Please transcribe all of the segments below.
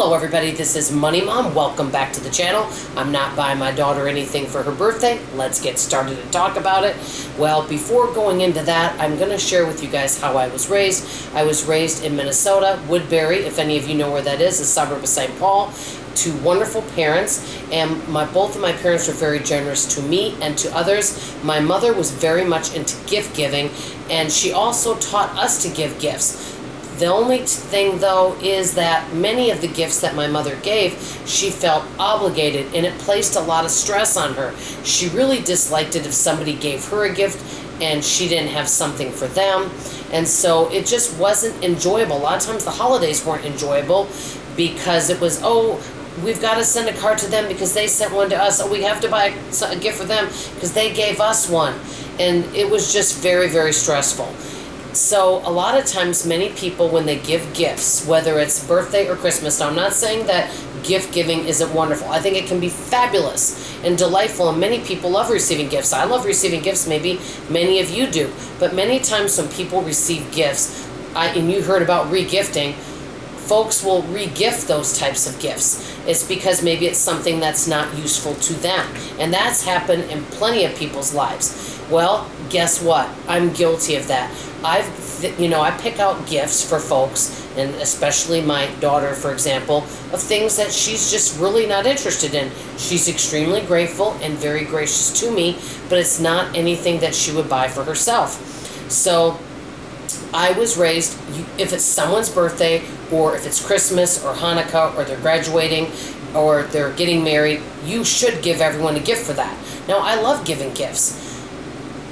Hello everybody, this is Money Mom. Welcome back to the channel. I'm not buying my daughter anything for her birthday. Let's get started and talk about it. Well, before going into that, I'm going to share with you guys how I was raised. I was raised in Minnesota, Woodbury, if any of you know where that is, a suburb of St. Paul, to wonderful parents, and both of my parents were very generous to me and to others. My mother was very much into gift giving, and she also taught us to give gifts. The only thing, though, is that many of the gifts that my mother gave, she felt obligated, and it placed a lot of stress on her. She really disliked it if somebody gave her a gift and she didn't have something for them, and so it just wasn't enjoyable. A lot of times the holidays weren't enjoyable because it was, oh, we've got to send a card to them because they sent one to us. Oh, we have to buy a gift for them because they gave us one, and it was just very, very stressful. So a lot of times, many people, when they give gifts, whether it's birthday or Christmas, now I'm not saying that gift giving isn't wonderful. I think it can be fabulous and delightful, and many people love receiving gifts. I love receiving gifts, maybe many of you do. But many times when people receive gifts, and you heard about re-gifting, folks will re-gift those types of gifts. It's because maybe it's something that's not useful to them. And that's happened in plenty of people's lives. Well, guess what? I'm guilty of that. I pick out gifts for folks, and especially my daughter, for example, of things that she's just really not interested in. She's extremely grateful and very gracious to me, but it's not anything that she would buy for herself. So I was raised, if it's someone's birthday, or if it's Christmas or Hanukkah, or they're graduating, or they're getting married, you should give everyone a gift for that. Now, I love giving gifts.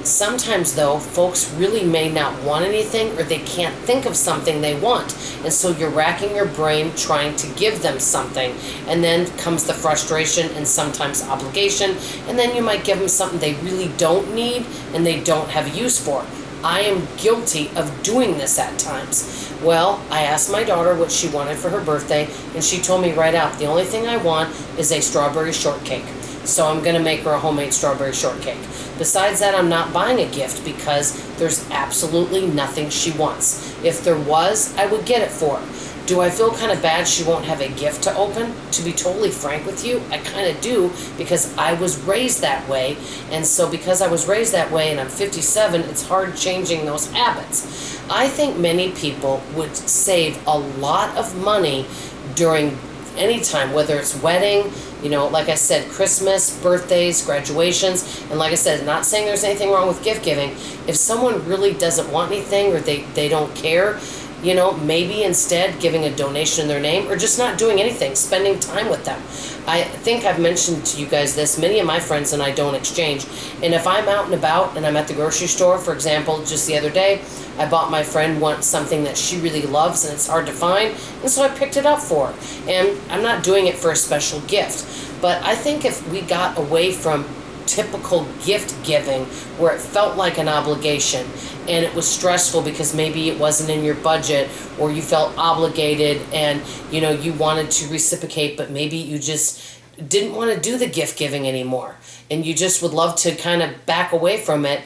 Sometimes, though, folks really may not want anything, or they can't think of something they want. And so you're racking your brain trying to give them something. And then comes the frustration and sometimes obligation. And then you might give them something they really don't need and they don't have a use for. I am guilty of doing this at times. Well, I asked my daughter what she wanted for her birthday, and she told me right out, the only thing I want is a strawberry shortcake. So I'm going to make her a homemade strawberry shortcake. Besides that, I'm not buying a gift because there's absolutely nothing she wants. If there was, I would get it for her. Do I feel kind of bad she won't have a gift to open? To be totally frank with you, I kind of do, because I was raised that way. And so because I was raised that way and I'm 57, it's hard changing those habits. I think many people would save a lot of money during any time, whether it's wedding, like I said, Christmas, birthdays, graduations, and like I said, not saying there's anything wrong with gift giving. If someone really doesn't want anything, or they don't care, maybe instead giving a donation in their name, or just not doing anything, spending time with them. I think I've mentioned to you guys this, many of my friends and I don't exchange. And if I'm out and about and I'm at the grocery store, for example, just the other day, I bought my friend something that she really loves and it's hard to find, and so I picked it up for her. And I'm not doing it for a special gift. But I think if we got away from typical gift giving where it felt like an obligation and it was stressful because maybe it wasn't in your budget, or you felt obligated and you wanted to reciprocate, but maybe you just didn't want to do the gift giving anymore and you just would love to kind of back away from it,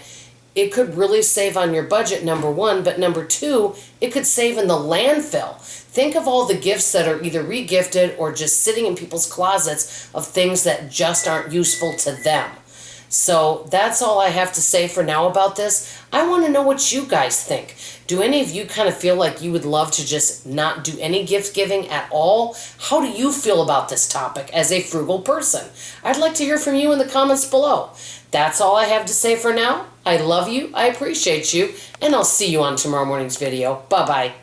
it could really save on your budget, number one, but number two, it could save in the landfill. Think of all the gifts that are either re-gifted or just sitting in people's closets of things that just aren't useful to them. So that's all I have to say for now about this. I want to know what you guys think. Do any of you kind of feel like you would love to just not do any gift giving at all? How do you feel about this topic as a frugal person? I'd like to hear from you in the comments below. That's all I have to say for now. I love you, I appreciate you, and I'll see you on tomorrow morning's video. Bye-bye.